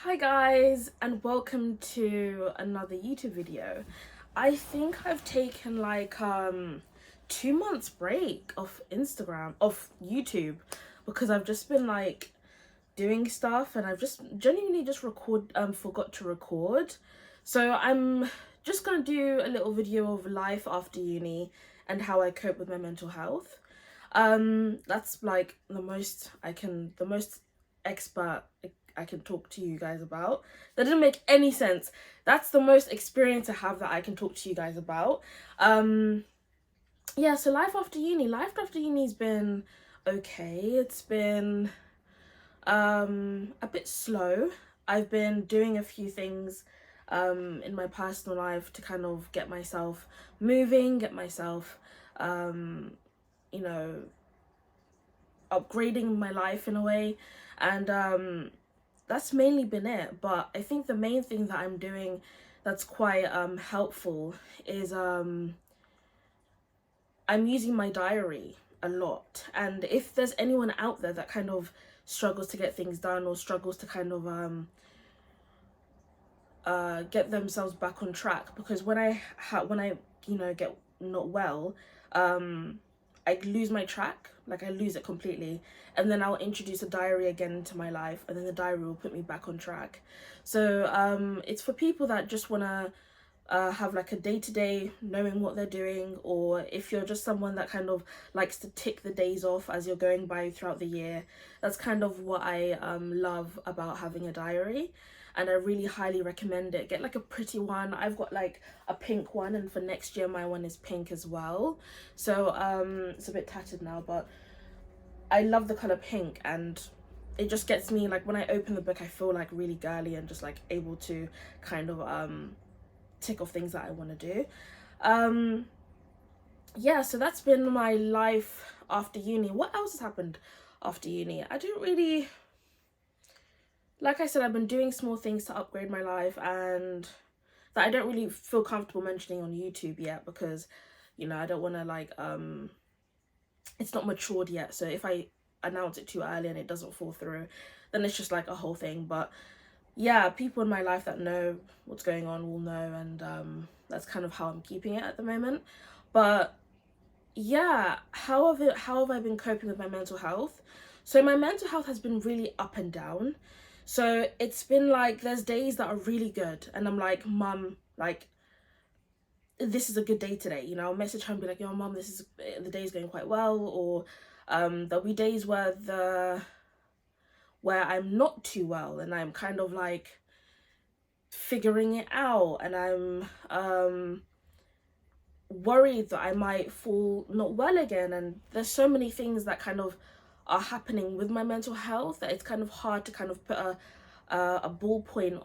Hi guys, and welcome to another YouTube video. I think I've taken like 2 months break off YouTube, because I've just been like doing stuff and I've just genuinely just forgot to record. So I'm just gonna do a little video of life after uni and how I cope with my mental health. That's like the most expert I can talk to you guys about. That didn't make any sense. That's the most experience I have that I can talk to you guys about. Yeah, so life after uni's been okay. It's been a bit slow. I've been doing a few things in my personal life to kind of get myself moving, get myself you know upgrading my life in a way, and that's mainly been it. But I think the main thing that I'm doing that's quite helpful is I'm using my diary a lot. And if there's anyone out there that kind of struggles to get things done or struggles to kind of get themselves back on track, because when I get not well, I lose my track, like I lose it completely, and then I'll introduce a diary again into my life, and then the diary will put me back on track. So it's for people that just want to have like a day-to-day knowing what they're doing, or if you're just someone that kind of likes to tick the days off as you're going by throughout the year. That's kind of what I love about having a diary, and I really highly recommend it. Get like a pretty one. I've got like a pink one, and for next year my one is pink as well. So it's a bit tattered now, but I love the color pink, and it just gets me, like when I open the book I feel like really girly and just like able to kind of tick off things that I want to do. Yeah, so that's been my life after uni. What else has happened after uni? I didn't really, like I said, I've been doing small things to upgrade my life, and that I don't really feel comfortable mentioning on YouTube yet, because I don't want to like it's not matured yet. So if I announce it too early and it doesn't fall through, then it's just like a whole thing. But yeah, people in my life that know what's going on will know, and that's kind of how I'm keeping it at the moment. But yeah, how have I been coping with my mental health? So my mental health has been really up and down. So it's been like there's days that are really good, and I'm like, Mum, like this is a good day today. I'll message her and be like, yo, Mum, the day's going quite well. Or there'll be days where I'm not too well, and I'm kind of like figuring it out, and I'm worried that I might fall not well again. And there's so many things that kind of are happening with my mental health that it's kind of hard to kind of put a ballpoint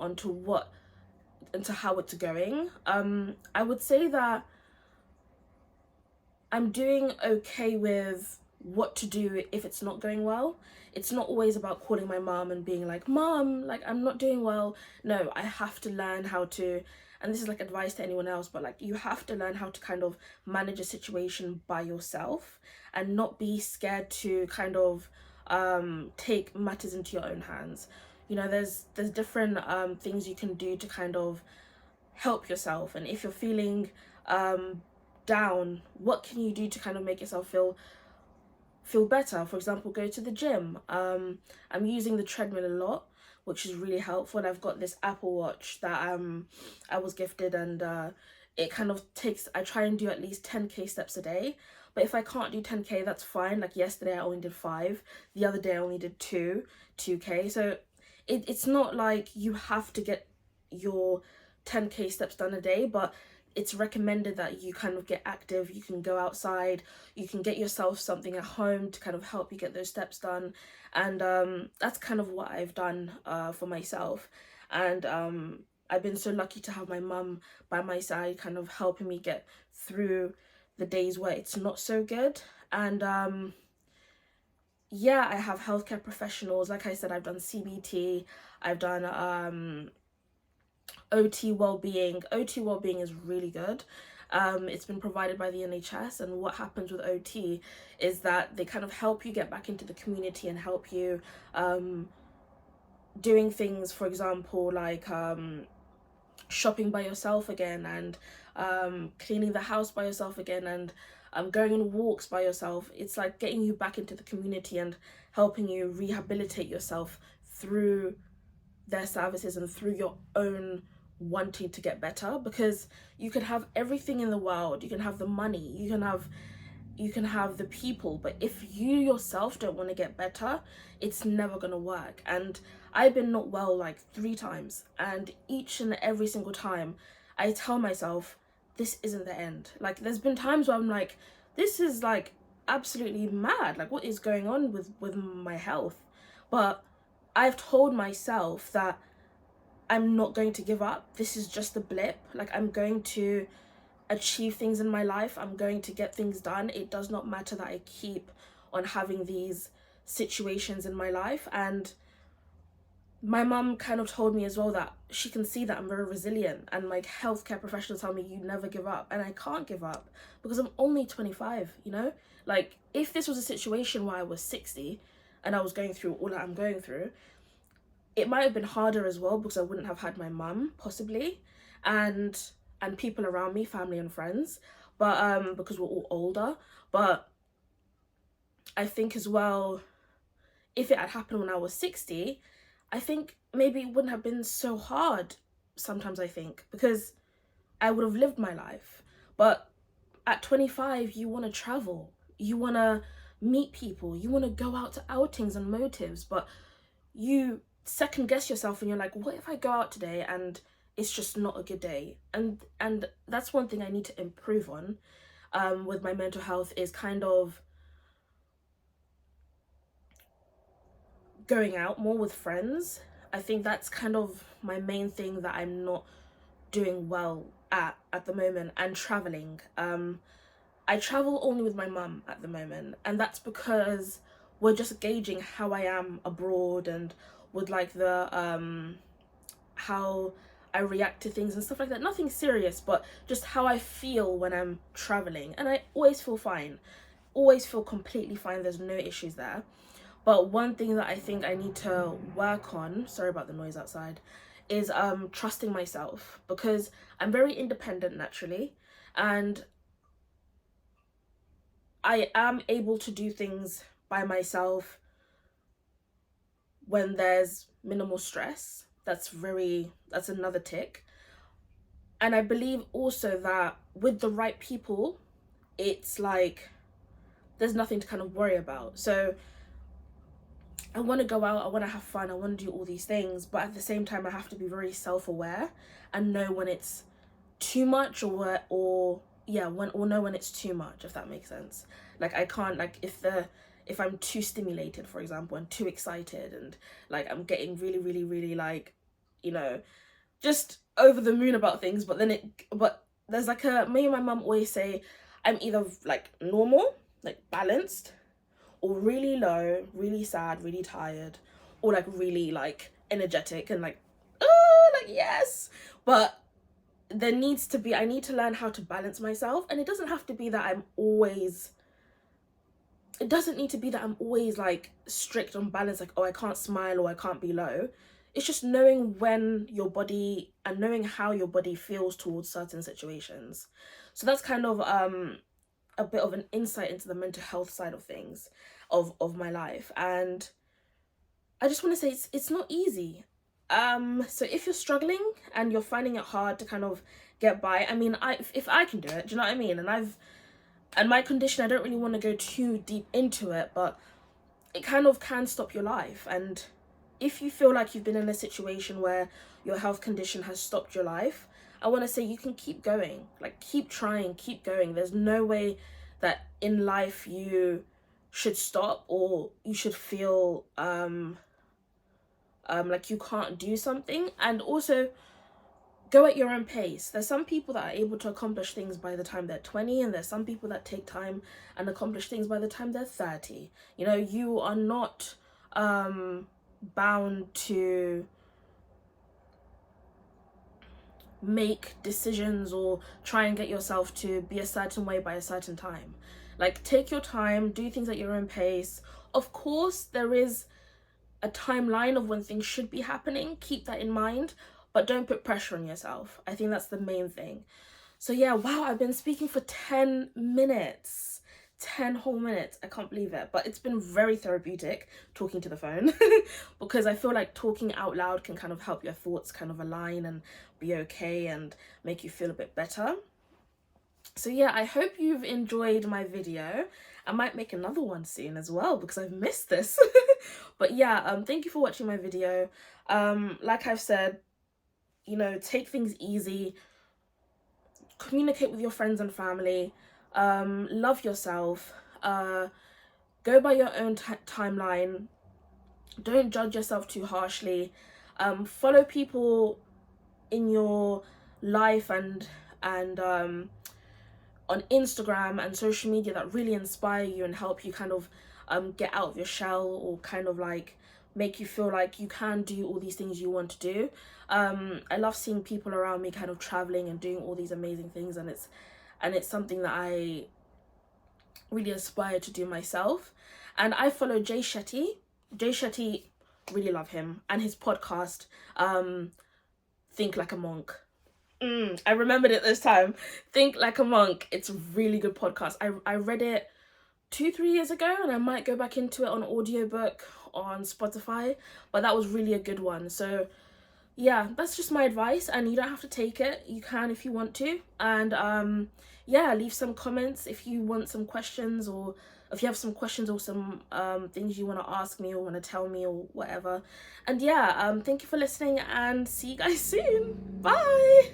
into how it's going. I would say that I'm doing okay with what to do if it's not going well. It's not always about calling my mom and being like, Mom, like I'm not doing well. No, I have to learn how to, and this is like advice to anyone else, but like you have to learn how to kind of manage a situation by yourself and not be scared to kind of take matters into your own hands. There's different things you can do to kind of help yourself. And if you're feeling down, what can you do to kind of make yourself feel better? For example, go to the gym. I'm using the treadmill a lot, which is really helpful. I've got this Apple Watch that I was gifted, and it kind of takes, I try and do at least 10k steps a day. But if I can't do 10k, that's fine. Like yesterday I only did 5, the other day I only did 2k. So it's not like you have to get your 10k steps done a day, but it's recommended that you kind of get active. You can go outside, you can get yourself something at home to kind of help you get those steps done. And that's kind of what I've done for myself. And I've been so lucky to have my mum by my side, kind of helping me get through the days where it's not so good. And yeah, I have healthcare professionals. Like I said, I've done CBT, I've done OT well-being. OT well-being is really good. It's been provided by the NHS, and what happens with OT is that they kind of help you get back into the community and help you doing things, for example, like shopping by yourself again, and cleaning the house by yourself again, and going on walks by yourself. It's like getting you back into the community and helping you rehabilitate yourself through their services and through your own wanting to get better. Because you can have everything in the world, you can have the money, you can have the people, but if you yourself don't want to get better, it's never going to work. And I've been not well like 3 times, and each and every single time I tell myself this isn't the end. Like, there's been times where I'm like, this is like absolutely mad, like what is going on with my health? But I've told myself that I'm not going to give up. This is just a blip. Like, I'm going to achieve things in my life. I'm going to get things done. It does not matter that I keep on having these situations in my life. And my mum kind of told me as well that she can see that I'm very resilient, and like healthcare professionals tell me you never give up, and I can't give up because I'm only 25, you know? Like, if this was a situation where I was 60 and I was going through all that I'm going through, it might have been harder as well, because I wouldn't have had my mum possibly, and people around me, family and friends, but because we're all older. But I think as well, if it had happened when I was 60, I think maybe it wouldn't have been so hard sometimes, I think, because I would have lived my life. But at 25, you want to travel, you want to meet people, you want to go out to outings and motives, but you second guess yourself and you're like, what if I go out today and it's just not a good day? And that's one thing I need to improve on with my mental health, is kind of going out more with friends. I think that's kind of my main thing that I'm not doing well at the moment. And traveling. I travel only with my mum at the moment, and that's because we're just gauging how I am abroad, and with like the how I react to things and stuff like that. Nothing serious, but just how I feel when I'm traveling. And I always feel fine, always feel completely fine. There's no issues there. But one thing that I think I need to work on, sorry about the noise outside, is trusting myself, because I'm very independent naturally, and I am able to do things by myself when there's minimal stress. That's another tick. And I believe also that with the right people, it's like there's nothing to kind of worry about. So I want to go out, I want to have fun, I want to do all these things, but at the same time I have to be very self-aware and know when it's too much, or yeah, know when it's too much, if that makes sense. Like, I can't, like, if I'm too stimulated, for example, and too excited, and like I'm getting really really really like, you know, just over the moon about things, but there's like me and my mum always say I'm either like normal, like balanced, or really low, really sad, really tired, or like really like energetic and like, oh, like yes. But there needs to be, I need to learn how to balance myself, and it doesn't have to be that it doesn't need to be that I'm always like strict on balance, like, oh, I can't smile or I can't be low. It's just knowing when your body and knowing how your body feels towards certain situations. So that's kind of a bit of an insight into the mental health side of things, of my life. And I just want to say it's not easy. So if you're struggling and you're finding it hard to kind of get by, I mean, if I can do it, do you know what I mean? And my condition, I don't really want to go too deep into it, but it kind of can stop your life. And if you feel like you've been in a situation where your health condition has stopped your life, I want to say you can keep going. Like, keep trying, keep going. There's no way that in life you should stop, or you should feel like you can't do something. And also, go at your own pace. There's some people that are able to accomplish things by the time they're 20, and there's some people that take time and accomplish things by the time they're 30. You know, you are not bound to make decisions or try and get yourself to be a certain way by a certain time. Like, take your time, do things at your own pace. Of course, there is a timeline of when things should be happening. Keep that in mind, but don't put pressure on yourself. I think that's the main thing. So yeah, wow, I've been speaking for 10 minutes. 10 whole minutes. I can't believe it. But it's been very therapeutic talking to the phone because I feel like talking out loud can kind of help your thoughts kind of align and be okay and make you feel a bit better. So yeah, I hope you've enjoyed my video. I might make another one soon as well because I've missed this. But yeah, thank you for watching my video. Like I've said, you know, take things easy, communicate with your friends and family, love yourself, go by your own timeline, don't judge yourself too harshly, follow people in your life and on Instagram and social media that really inspire you and help you kind of get out of your shell, or kind of like make you feel like you can do all these things you want to do. I love seeing people around me kind of traveling and doing all these amazing things, and it's something that I really aspire to do myself. And I follow Jay Shetty. Jay Shetty, really love him, and his podcast, Think Like a Monk. I remembered it this time. Think Like a Monk. It's a really good podcast. I read it 2-3 years ago, and I might go back into it on audiobook on Spotify, but that was really a good one. So yeah, that's just my advice, and you don't have to take it. You can if you want to. And yeah, leave some comments if you want some questions, or if you have some questions or some things you want to ask me or want to tell me or whatever. And yeah, thank you for listening, and see you guys soon. Bye.